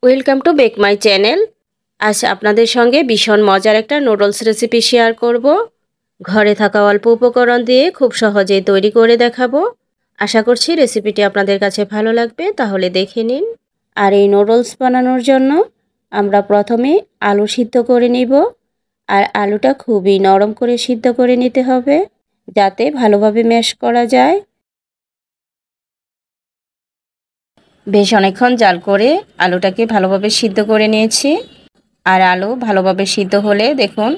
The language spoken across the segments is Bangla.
Welcome to back my channel. আজ আপনাদের সঙ্গে ভীষণ মজার একটা নুডলস রেসিপি শেয়ার করব। ঘরে থাকা অল্প উপকরণ দিয়ে খুব সহজেই তৈরি করে দেখাবো। আশা করছি রেসিপিটি আপনাদের কাছে ভালো লাগবে, তাহলে দেখে নিন। আর এই নুডলস বানানোর জন্য আমরা প্রথমে আলু সিদ্ধ করে নিব। আর আলুটা খুবই নরম করে সিদ্ধ করে নিতে হবে, যাতে ভালোভাবে ম্যাশ করা যায়। বেশ অনেকক্ষণ জাল করে আলুটাকে ভালোভাবে সিদ্ধ করে নিয়েছি। আর আলু ভালোভাবে সিদ্ধ হলে দেখুন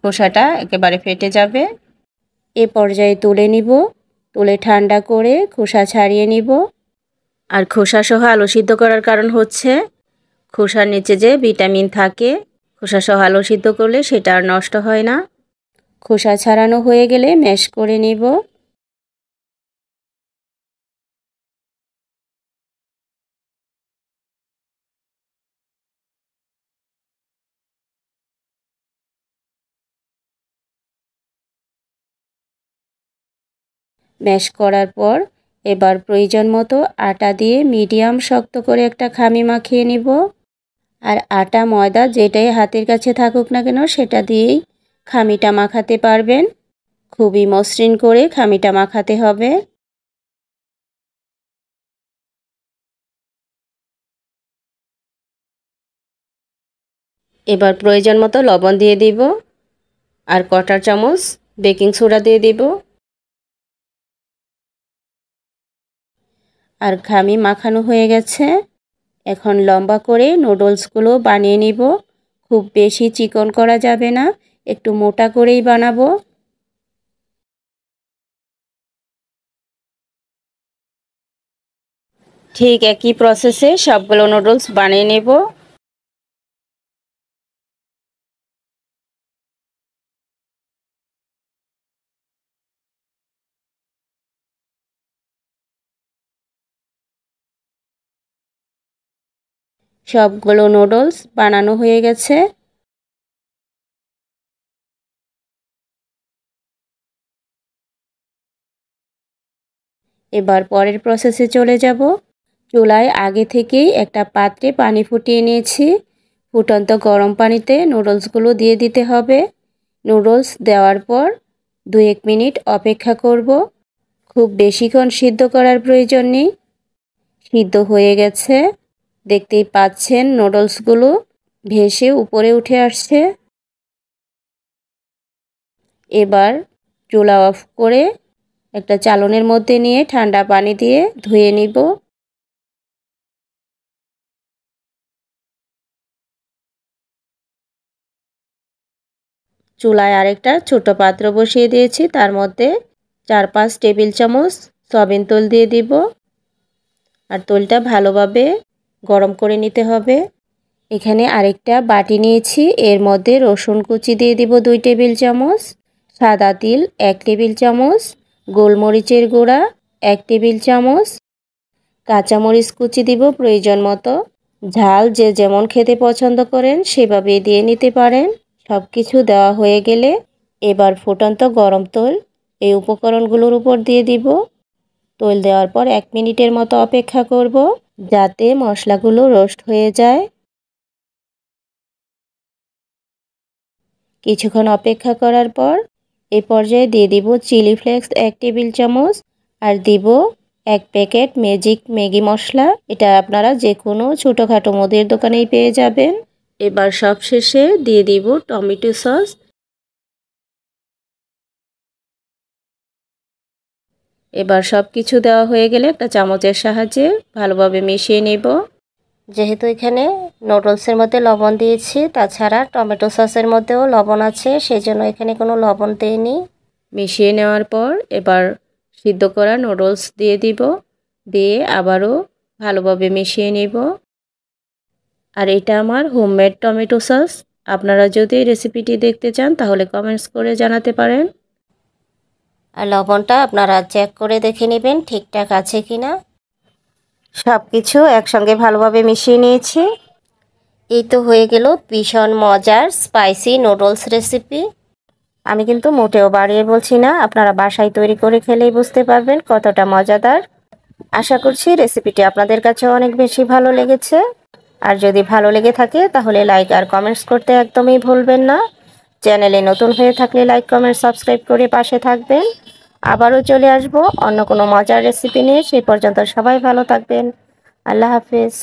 খোসাটা একেবারে ফেটে যাবে। এ পর্যায়ে তুলে নিব, তুলে ঠান্ডা করে খোসা ছাড়িয়ে নিব। আর খোসা সহ আলু সিদ্ধ করার কারণ হচ্ছে খোসার নিচে যে ভিটামিন থাকে, খোসা সহ আলু সিদ্ধ করলে সেটা আর নষ্ট হয় না। খোসা ছাড়ানো হয়ে গেলে ম্যাশ করে নিব। ম্যাশ করার পর এবার প্রয়োজন মতো আটা দিয়ে মিডিয়াম শক্ত করে একটা খামি মাখিয়ে নিব। আর আটা ময়দা যেটাই হাতের কাছে থাকুক না কেন সেটা দিয়েই খামিটা মাখাতে পারবেন। খুবই মসৃণ করে খামিটা মাখাতে হবে। এবার প্রয়োজন মতো লবণ দিয়ে দিব আর কোয়ার্টার চামচ বেকিং সোডা দিয়ে দিব। আর খামি মাখানো হয়ে গেছে। এখন লম্বা করে নুডলসগুলো বানিয়ে নিব। খুব বেশি চিকন করা যাবে না, একটু মোটা করেই বানাবো। ঠিক একই প্রসেসে সবগুলো নুডলস বানিয়ে নেব। সবগুলো নুডলস বানানো হয়ে গেছে। এবার পরের প্রসেসে চলে যাব। চুলায় আগে থেকেই একটা পাত্রে পানি ফুটিয়ে নিয়েছি। ফুটন্ত গরম পানিতে নুডলসগুলো দিয়ে দিতে হবে। নুডলস দেওয়ার পর 2-1 মিনিট অপেক্ষা করব। খুব বেশিক্ষণ সিদ্ধ করার প্রয়োজন নেই। সিদ্ধ হয়ে গেছে, দেখতেই পাচ্ছেন নুডলসগুলো ভেসে উপরে উঠে আসছে। এবার চুলা অফ করে একটা চালনের মধ্যে নিয়ে ঠান্ডা পানি দিয়ে ধুয়ে নিব। চুলায় আরেকটা ছোট পাত্র বসিয়ে দিয়েছি, তার মধ্যে 4-5 টেবিল চামচ সয়াবিন তেল দিয়ে দিব। আর তেলটা ভালোভাবে গরম করে নিতে হবে। এখানে আরেকটা বাটি নিয়েছি, এর মধ্যে রসুন কুচি দিয়ে দিব 2 টেবিল চামচ, সাদা তিল 1 টেবিল চামচ, গোলমরিচের গুঁড়া 1 টেবিল চামচ, কাঁচামরিচ কুচি দিব প্রয়োজন মতো। ঝাল যে যেমন খেতে পছন্দ করেন সেভাবে দিয়ে নিতে পারেন। সব কিছু দেওয়া হয়ে গেলে এবার ফুটন্ত গরম তেল এই উপকরণগুলোর উপর দিয়ে দিব। তেল দেওয়ার পর 1 মিনিটের মতো অপেক্ষা করব, যাতে মশলাগুলো রোস্ট হয়ে যায়। কিছুক্ষণ অপেক্ষা করার পর এই পর্যায়ে দিয়ে দিব চিলি ফ্লেক্স 1 টেবিল চামচ আর দিব 1 প্যাকেট ম্যাজিক ম্যাগি মশলা। এটা আপনারা যে কোনো ছোটোখাটো মুদির দোকানেই পেয়ে যাবেন। এবার সবশেষে দিয়ে দিব টমেটো সস। এবার সব কিছু দেওয়া হয়ে গেলে একটা চামচের সাহায্যে ভালোভাবে মিশিয়ে নেব। যেহেতু এখানে নুডলসের মধ্যে লবণ দিয়েছি, তাছাড়া টমেটো সসের মধ্যেও লবণ আছে, সেজন্য এখানে কোনো লবণ দেইনি। মিশিয়ে নেওয়ার পর এবার সিদ্ধ করা নুডলস দিয়ে দিব, দিয়ে আবারও ভালোভাবে মিশিয়ে নেব। আর এটা আমার হোমমেড টমেটো সস। আপনারা যদি এই রেসিপিটি দেখতে চান তাহলে কমেন্টস করে জানাতে পারেন। আর লবণটা আপনারা চেক করে দেখে নেবেন ঠিকঠাক আছে কিনা। সব কিছু একসঙ্গে ভালোভাবে মিশিয়ে নিয়েছি। এই তো হয়ে গেল ভীষণ মজার স্পাইসি নুডলস রেসিপি। আমি কিন্তু মোটেও বাড়িয়ে বলছি না, আপনারা বাসায় তৈরি করে খেলেই বুঝতে পারবেন কতটা মজাদার। আশা করছি রেসিপিটি আপনাদের কাছে অনেক বেশি ভালো লেগেছে। আর যদি ভালো লেগে থাকে তাহলে লাইক আর কমেন্টস করতে একদমই ভুলবেন না। চ্যানেলে নতুন হয়ে থাকলে লাইক কমেন্ট সাবস্ক্রাইব করে পাশে থাকবেন। আবারও চলে আসব অন্য কোনো মজার রেসিপি নিয়ে। সেই পর্যন্ত সবাই ভালো থাকবেন। আল্লাহ হাফেজ।